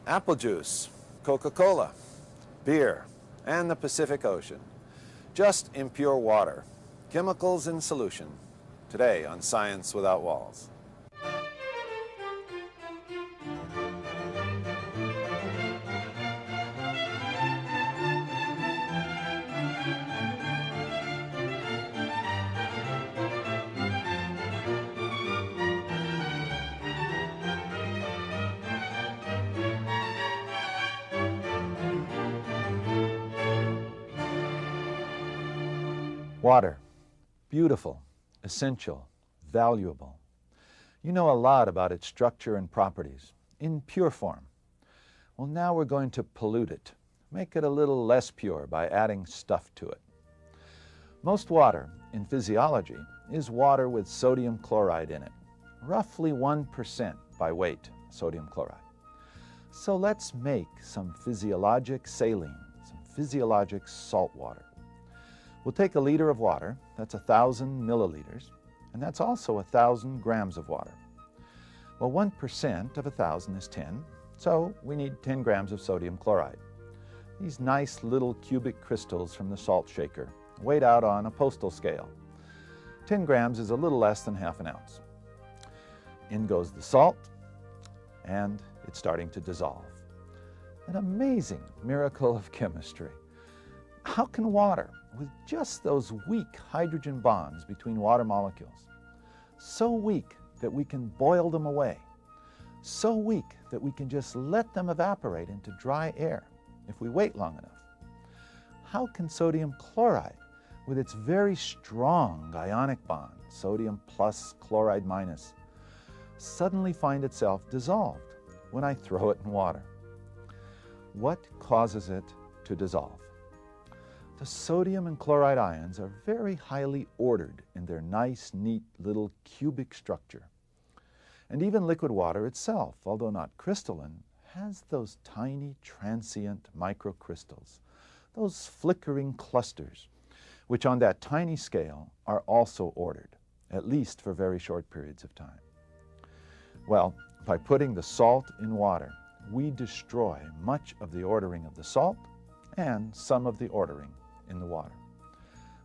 apple juice, Coca-Cola, beer, and the Pacific Ocean. Just impure water, chemicals in solution. Today on Science Without Walls. Water, beautiful, essential, valuable. You know a lot about its structure and properties, in pure form. Well, now we're going to pollute it, make it a little less pure by adding stuff to it. Most water, in physiology, is water with sodium chloride in it, roughly 1% by weight, sodium chloride. So let's make some physiologic saline, some physiologic salt water. We'll take a liter of water, that's 1,000 milliliters, and that's also 1,000 grams of water. Well, 1% of 1,000 is 10, so we need 10 grams of sodium chloride. These nice little cubic crystals from the salt shaker, weighed out on a postal scale. 10 grams is a little less than half an ounce. In goes the salt, and it's starting to dissolve. An amazing miracle of chemistry. How can water, with just those weak hydrogen bonds between water molecules, so weak that we can boil them away, so weak that we can just let them evaporate into dry air if we wait long enough? How can sodium chloride, with its very strong ionic bond, sodium plus chloride minus, suddenly find itself dissolved when I throw it in water? What causes it to dissolve? The sodium and chloride ions are very highly ordered in their nice, neat little cubic structure. And even liquid water itself, although not crystalline, has those tiny transient microcrystals, those flickering clusters, which on that tiny scale are also ordered, at least for very short periods of time. Well, by putting the salt in water, we destroy much of the ordering of the salt and some of the ordering in the water.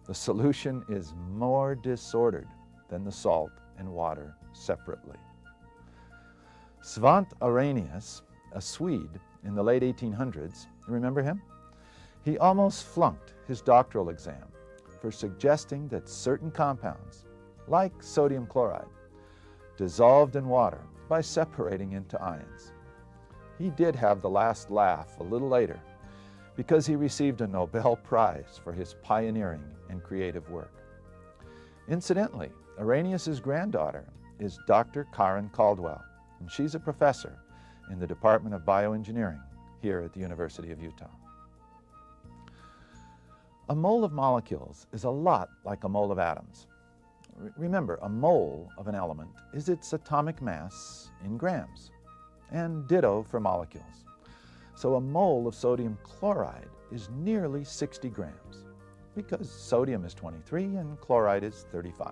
The solution is more disordered than the salt and water separately. Svante Arrhenius, a Swede in the late 1800s, remember him? He almost flunked his doctoral exam for suggesting that certain compounds, like sodium chloride, dissolved in water by separating into ions. He did have the last laugh a little later, because he received a Nobel Prize for his pioneering and creative work. Incidentally, Arrhenius's granddaughter is Dr. Karen Caldwell, and she's a professor in the Department of Bioengineering here at the University of Utah. A mole of molecules is a lot like a mole of atoms. Remember, a mole of an element is its atomic mass in grams, and ditto for molecules. So a mole of sodium chloride is nearly 60 grams, because sodium is 23 and chloride is 35.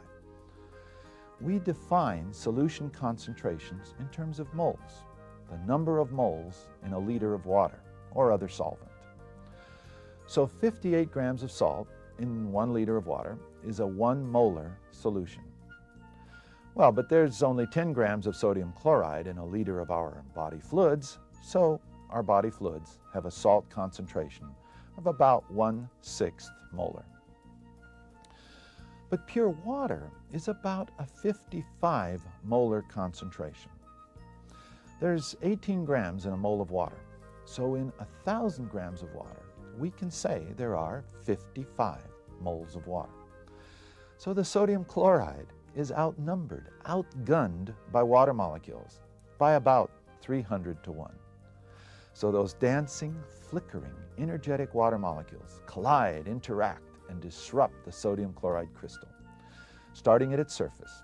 We define solution concentrations in terms of moles, the number of moles in a liter of water or other solvent. So 58 grams of salt in 1 liter of water is a 1 molar solution. Well, but there's only 10 grams of sodium chloride in a liter of our body fluids, so our body fluids have a salt concentration of about 1/6 molar. But pure water is about a 55 molar concentration. There's 18 grams in a mole of water, so in 1,000 grams of water, we can say there are 55 moles of water. So the sodium chloride is outnumbered, outgunned by water molecules by about 300 to 1. So those dancing, flickering, energetic water molecules collide, interact, and disrupt the sodium chloride crystal, starting at its surface.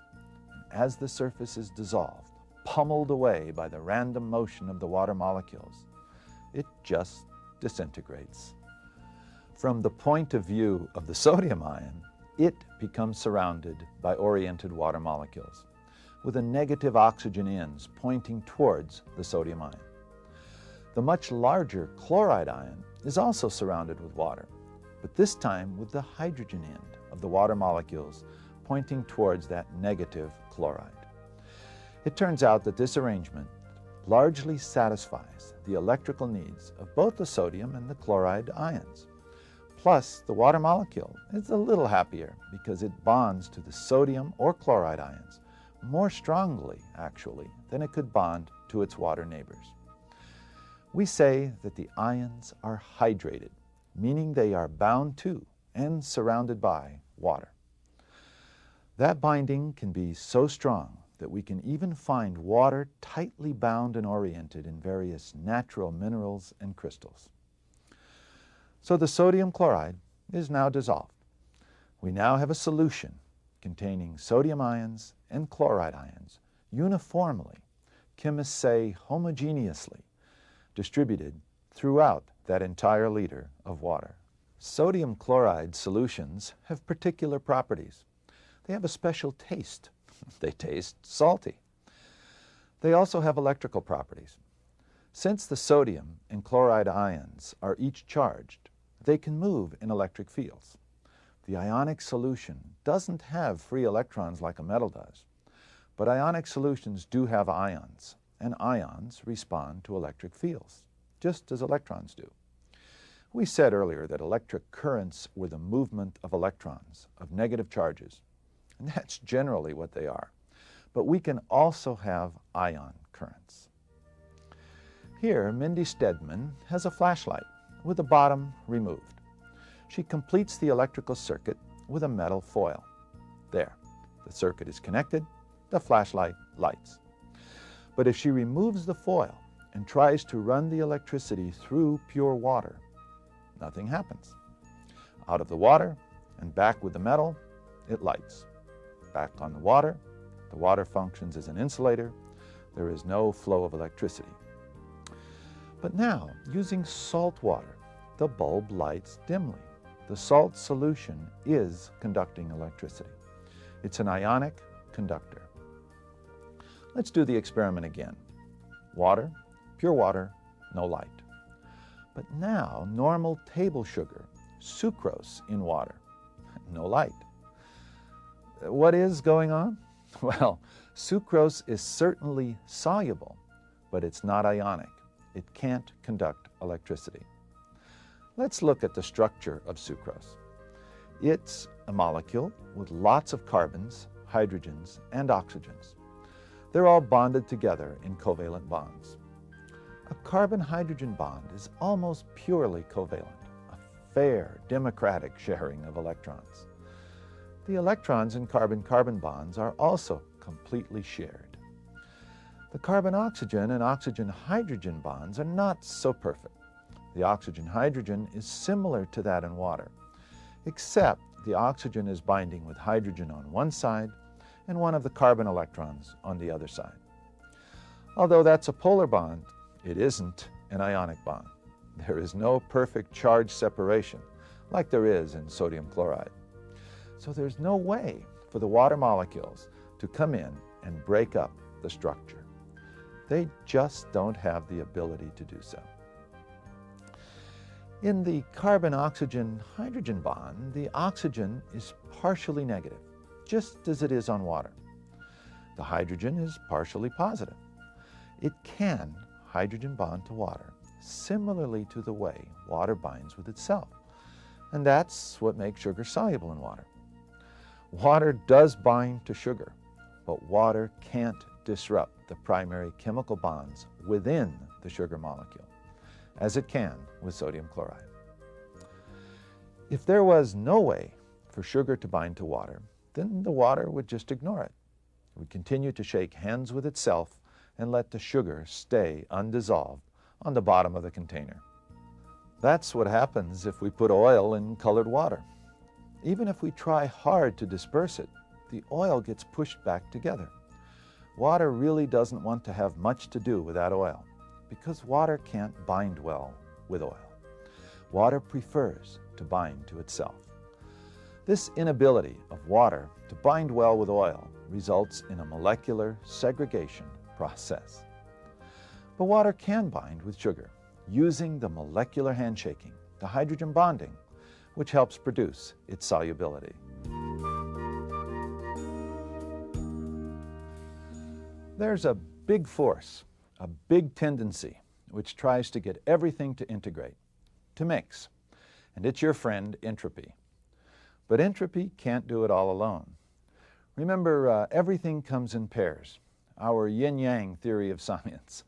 As the surface is dissolved, pummeled away by the random motion of the water molecules, it just disintegrates. From the point of view of the sodium ion, it becomes surrounded by oriented water molecules, with a negative oxygen ends pointing towards the sodium ion. The much larger chloride ion is also surrounded with water, but this time with the hydrogen end of the water molecules pointing towards that negative chloride. It turns out that this arrangement largely satisfies the electrical needs of both the sodium and the chloride ions. Plus, the water molecule is a little happier because it bonds to the sodium or chloride ions more strongly, actually, than it could bond to its water neighbors. We say that the ions are hydrated, meaning they are bound to and surrounded by water. That binding can be so strong that we can even find water tightly bound and oriented in various natural minerals and crystals. So the sodium chloride is now dissolved. We now have a solution containing sodium ions and chloride ions uniformly, chemists say homogeneously, distributed throughout that entire liter of water. Sodium chloride solutions have particular properties. They have a special taste. They taste salty. They also have electrical properties. Since the sodium and chloride ions are each charged, they can move in electric fields. The ionic solution doesn't have free electrons like a metal does, but ionic solutions do have ions, and ions respond to electric fields, just as electrons do. We said earlier that electric currents were the movement of electrons, of negative charges, and that's generally what they are. But we can also have ion currents. Here, Mindy Stedman has a flashlight with the bottom removed. She completes the electrical circuit with a metal foil. There, the circuit is connected, the flashlight lights. But if she removes the foil and tries to run the electricity through pure water, nothing happens. Out of the water and back with the metal, it lights. Back on the water functions as an insulator. There is no flow of electricity. But now, using salt water, the bulb lights dimly. The salt solution is conducting electricity. It's an ionic conductor. Let's do the experiment again. Water, pure water, no light. But now, normal table sugar, sucrose in water, no light. What is going on? Well, sucrose is certainly soluble, but it's not ionic. It can't conduct electricity. Let's look at the structure of sucrose. It's a molecule with lots of carbons, hydrogens, and oxygens. They're all bonded together in covalent bonds. A carbon-hydrogen bond is almost purely covalent, a fair, democratic sharing of electrons. The electrons in carbon-carbon bonds are also completely shared. The carbon-oxygen and oxygen-hydrogen bonds are not so perfect. The oxygen-hydrogen is similar to that in water, except the oxygen is binding with hydrogen on one side and one of the carbon electrons on the other side. Although that's a polar bond, it isn't an ionic bond. There is no perfect charge separation like there is in sodium chloride. So there's no way for the water molecules to come in and break up the structure. They just don't have the ability to do so. In the carbon-oxygen-hydrogen bond, the oxygen is partially negative, just as it is on water. The hydrogen is partially positive. It can hydrogen bond to water, similarly to the way water binds with itself. And that's what makes sugar soluble in water. Water does bind to sugar, but water can't disrupt the primary chemical bonds within the sugar molecule, as it can with sodium chloride. If there was no way for sugar to bind to water, then the water would just ignore it. It would continue to shake hands with itself and let the sugar stay undissolved on the bottom of the container. That's what happens if we put oil in colored water. Even if we try hard to disperse it, the oil gets pushed back together. Water really doesn't want to have much to do with that oil, because water can't bind well with oil. Water prefers to bind to itself. This inability of water to bind well with oil results in a molecular segregation process. But water can bind with sugar, using the molecular handshaking, the hydrogen bonding, which helps produce its solubility. There's a big force, a big tendency, which tries to get everything to integrate, to mix, and it's your friend entropy. But entropy can't do it all alone. Remember, everything comes in pairs, our yin-yang theory of science.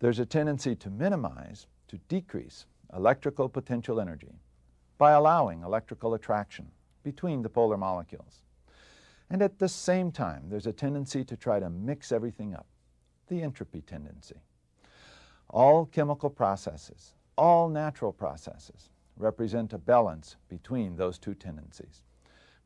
There's a tendency to minimize, to decrease electrical potential energy by allowing electrical attraction between the polar molecules. And at the same time, there's a tendency to try to mix everything up, the entropy tendency. All chemical processes, all natural processes, represent a balance between those two tendencies,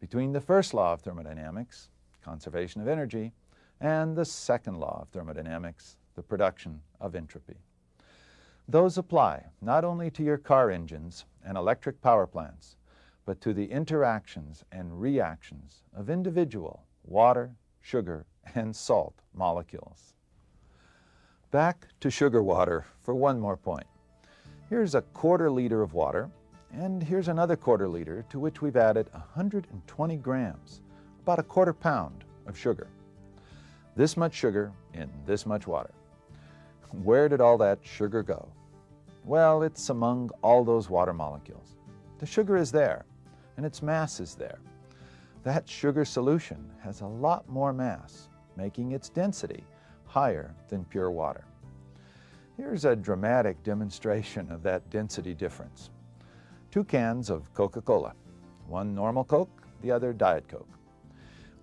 between the first law of thermodynamics, conservation of energy, and the second law of thermodynamics, the production of entropy. Those apply not only to your car engines and electric power plants, but to the interactions and reactions of individual water, sugar, and salt molecules. Back to sugar water for one more point. Here's a quarter liter of water, and here's another quarter liter to which we've added 120 grams, about a quarter pound of sugar. This much sugar in this much water. Where did all that sugar go? Well, it's among all those water molecules. The sugar is there, and its mass is there. That sugar solution has a lot more mass, making its density higher than pure water. Here's a dramatic demonstration of that density difference. 2 cans of Coca-Cola, one normal Coke, the other Diet Coke.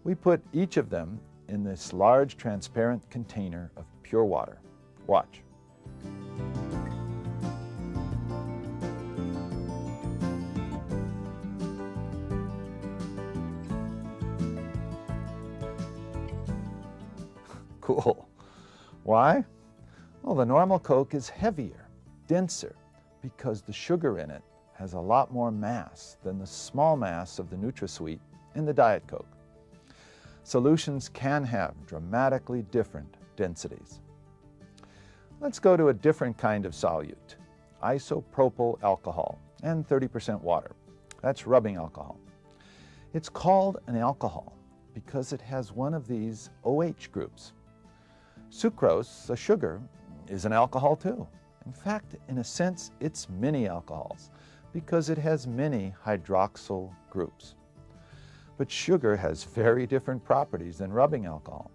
We put each of them in this large transparent container of pure water. Watch. Cool. Why? Well, the normal Coke is heavier, denser, because the sugar in it has a lot more mass than the small mass of the NutraSweet in the Diet Coke. Solutions can have dramatically different densities. Let's go to a different kind of solute, isopropyl alcohol and 30% water. That's rubbing alcohol. It's called an alcohol because it has one of these OH groups. Sucrose, a sugar, is an alcohol too. In fact, in a sense, it's many alcohols because it has many hydroxyl groups. But sugar has very different properties than rubbing alcohol,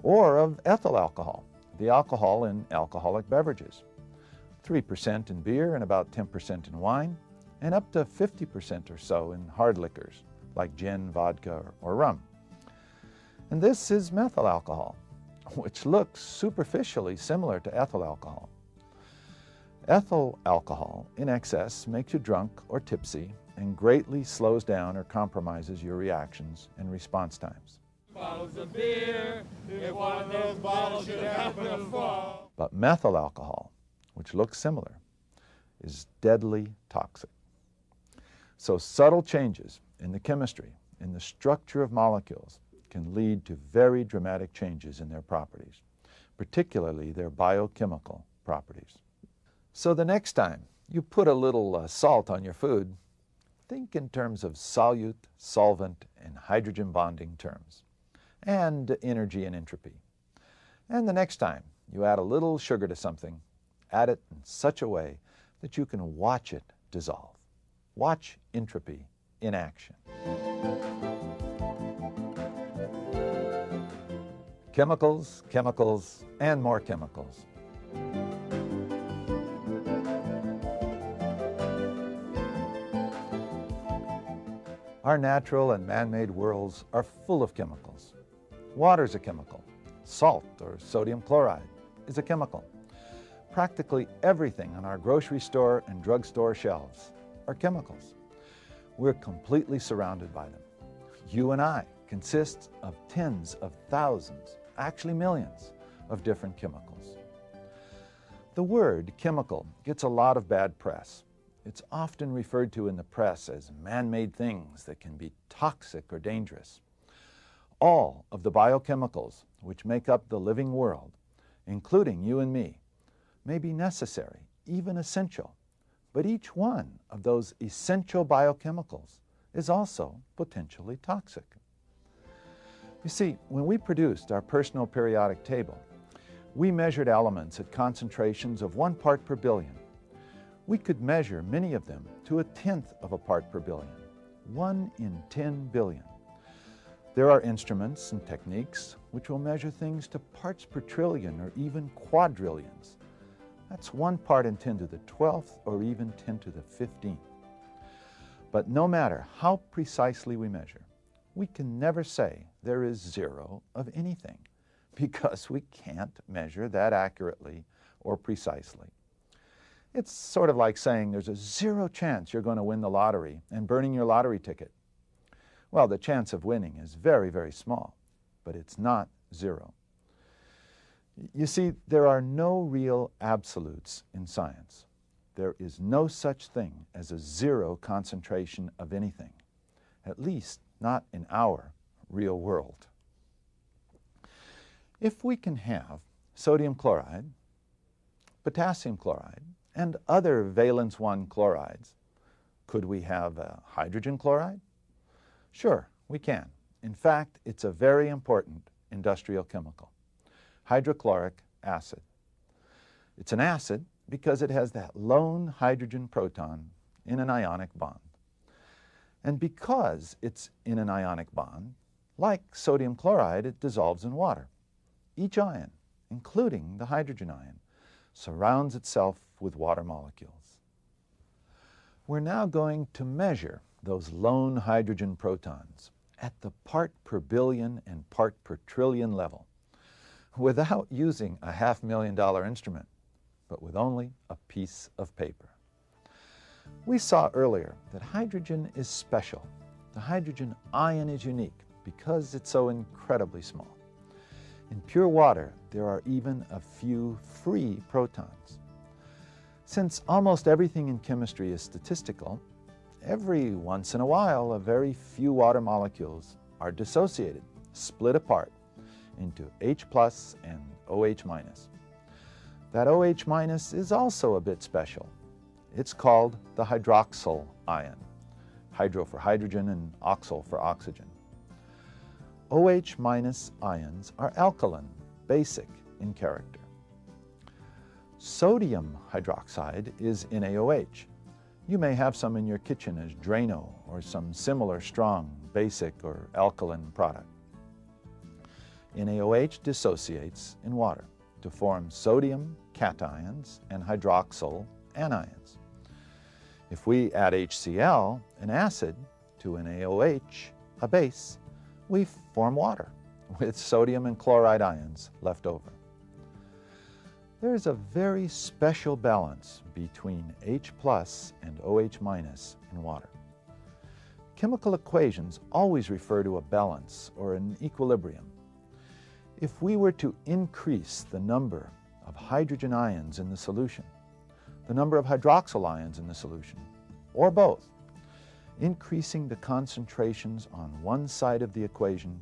or of ethyl alcohol, the alcohol in alcoholic beverages. 3% in beer and about 10% in wine, and up to 50% or so in hard liquors like gin, vodka, or rum. And this is methyl alcohol, which looks superficially similar to ethyl alcohol. Ethyl alcohol in excess makes you drunk or tipsy and greatly slows down or compromises your reactions and response times. Bottles of beer, if one of those bottles should happen to fall. But methyl alcohol, which looks similar, is deadly toxic. So subtle changes in the chemistry, in the structure of molecules, can lead to very dramatic changes in their properties, particularly their biochemical properties. So the next time you put a little salt on your food, think in terms of solute, solvent, and hydrogen bonding terms, and energy and entropy. And the next time you add a little sugar to something, add it in such a way that you can watch it dissolve. Watch entropy in action. Chemicals, chemicals, and more chemicals. Our natural and man-made worlds are full of chemicals. Water's a chemical. Salt, or sodium chloride, is a chemical. Practically everything on our grocery store and drugstore shelves are chemicals. We're completely surrounded by them. You and I consist of tens of thousands, actually millions, of different chemicals. The word chemical gets a lot of bad press. It's often referred to in the press as man-made things that can be toxic or dangerous. All of the biochemicals which make up the living world, including you and me, may be necessary even essential, but each one of those essential biochemicals is also potentially toxic. You see, when we produced our personal periodic table, we measured elements at concentrations of 1 part per billion. We could measure many of them to 1/10 of a part per billion, 1 in 10 billion. There are instruments and techniques which will measure things to parts per trillion or even quadrillions. That's 1 part in 10 to the 12th or even 10 to the 15th. But no matter how precisely we measure, we can never say there is 0 of anything, because we can't measure that accurately or precisely. It's sort of like saying there's a 0 chance you're going to win the lottery and burning your lottery ticket. Well, the chance of winning is very, very small, but it's not 0. You see, there are no real absolutes in science. There is no such thing as a 0 concentration of anything, at least not in our real world. If we can have sodium chloride, potassium chloride, and other valence 1 chlorides, could we have hydrogen chloride? Sure, we can. In fact, it's a very important industrial chemical, hydrochloric acid. It's an acid because it has that lone hydrogen proton in an ionic bond. And because it's in an ionic bond, like sodium chloride, it dissolves in water. Each ion, including the hydrogen ion, surrounds itself with water molecules. We're now going to measure those lone hydrogen protons at the part per billion and part per trillion level without using a $500,000 instrument, but with only a piece of paper. We saw earlier that hydrogen is special. The hydrogen ion is unique because it's so incredibly small. In pure water, there are even a few free protons. Since almost everything in chemistry is statistical, every once in a while, a very few water molecules are dissociated, split apart into H plus and OH minus. That OH minus is also a bit special. It's called the hydroxyl ion, hydro for hydrogen and oxyl for oxygen. OH minus ions are alkaline, basic in character. Sodium hydroxide is NaOH. You may have some in your kitchen as Drano or some similar strong, basic or alkaline product. NaOH dissociates in water to form sodium cations and hydroxyl anions. If we add HCl, an acid, to NaOH, a base, we form water with sodium and chloride ions left over. There is a very special balance between H plus and OH minus in water. Chemical equations always refer to a balance or an equilibrium. If we were to increase the number of hydrogen ions in the solution, the number of hydroxyl ions in the solution, or both, increasing the concentrations on one side of the equation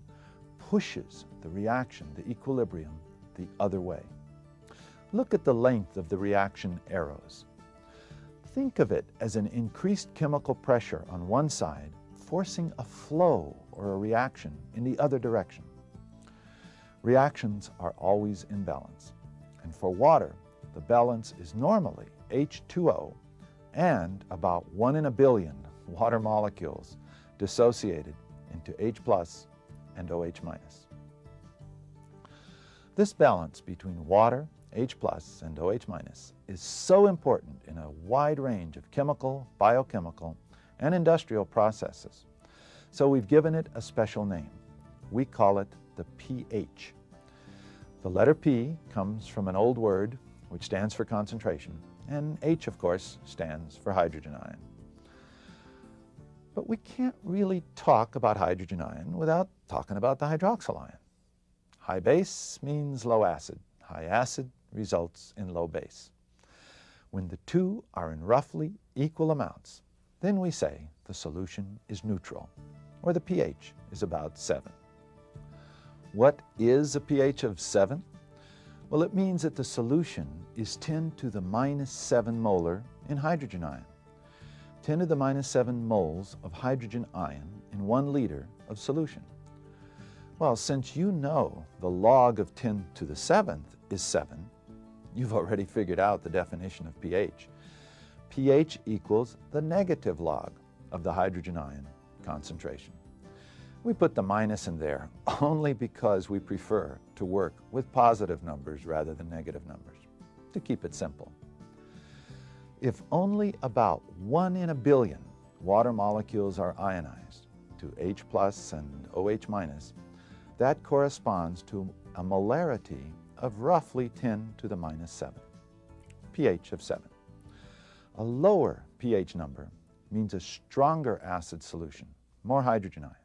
pushes the reaction, the equilibrium, the other way. Look at the length of the reaction arrows. Think of it as an increased chemical pressure on one side forcing a flow or a reaction in the other direction. Reactions are always in balance, and for water, the balance is normally H2O and about 1 in a billion water molecules dissociated into H plus and OH minus. This balance between water, H plus, and OH minus is so important in a wide range of chemical, biochemical, and industrial processes. So we've given it a special name. We call it the pH. The letter P comes from an old word which stands for concentration, and H, of course, stands for hydrogen ion. But we can't really talk about hydrogen ion without talking about the hydroxyl ion. High base means low acid. High acid results in low base. When the two are in roughly equal amounts, then we say the solution is neutral, or the pH is about 7. What is a pH of 7? Well, it means that the solution is 10 to the minus 7 molar in hydrogen ion. 10 to the minus 7 moles of hydrogen ion in 1 liter of solution. Well, since you know the log of 10 to the 7th is 7, you've already figured out the definition of pH. pH equals the negative log of the hydrogen ion concentration. We put the minus in there only because we prefer to work with positive numbers rather than negative numbers, to keep it simple. If only about 1 in a billion water molecules are ionized to H plus and OH minus, that corresponds to a molarity of roughly 10 to the minus 7, pH of 7. A lower pH number means a stronger acid solution, more hydrogen ions.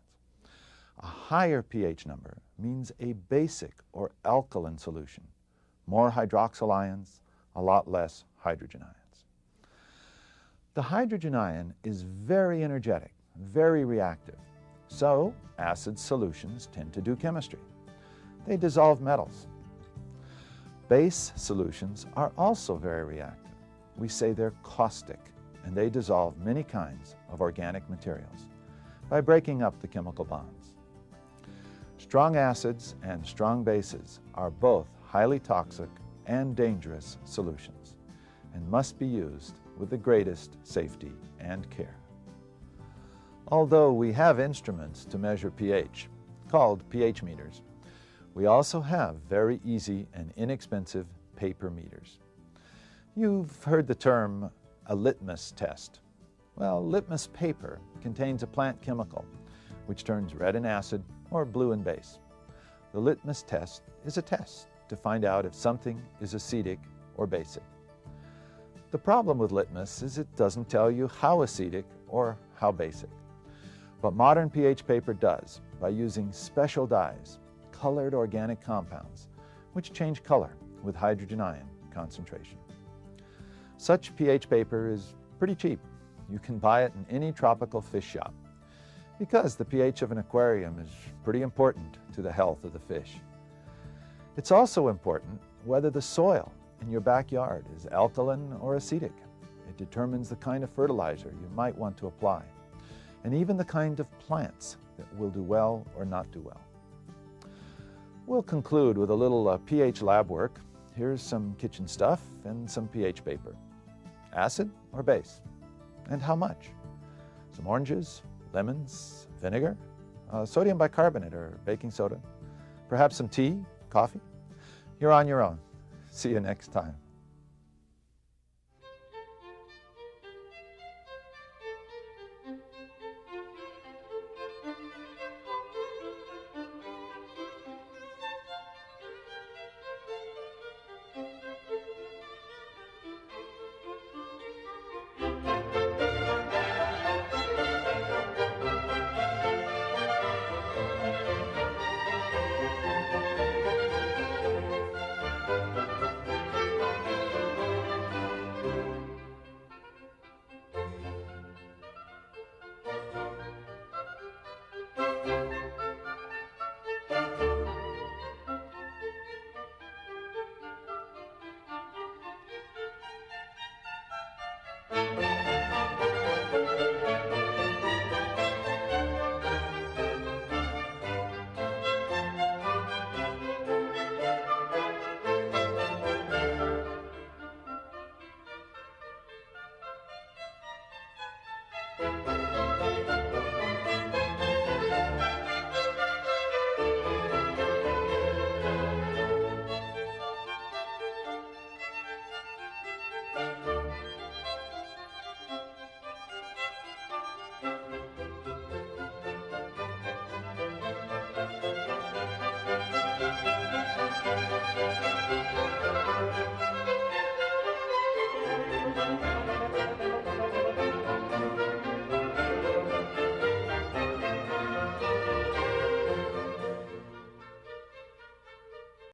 A higher pH number means a basic or alkaline solution, more hydroxyl ions, a lot less hydrogen ions. The hydrogen ion is very energetic, very reactive, so acid solutions tend to do chemistry. They dissolve metals. Base solutions are also very reactive. We say they're caustic, and they dissolve many kinds of organic materials by breaking up the chemical bonds. Strong acids and strong bases are both highly toxic and dangerous solutions and must be used with the greatest safety and care. Although we have instruments to measure pH, called pH meters, we also have very easy and inexpensive paper meters. You've heard the term a litmus test. Well, litmus paper contains a plant chemical which turns red in acid or blue in base. The litmus test is a test to find out if something is acidic or basic. The problem with litmus is it doesn't tell you how acidic or how basic. But modern pH paper does by using special dyes, colored organic compounds, which change color with hydrogen ion concentration. Such pH paper is pretty cheap. You can buy it in any tropical fish shop because the pH of an aquarium is pretty important to the health of the fish. It's also important whether the soil in your backyard is alkaline or acidic. It determines the kind of fertilizer you might want to apply, and even the kind of plants that will do well or not do well. We'll conclude with a little pH lab work. Here's some kitchen stuff and some pH paper. Acid or base? And how much? Some oranges, lemons, vinegar, sodium bicarbonate or baking soda, perhaps some tea, coffee? You're on your own. See you next time.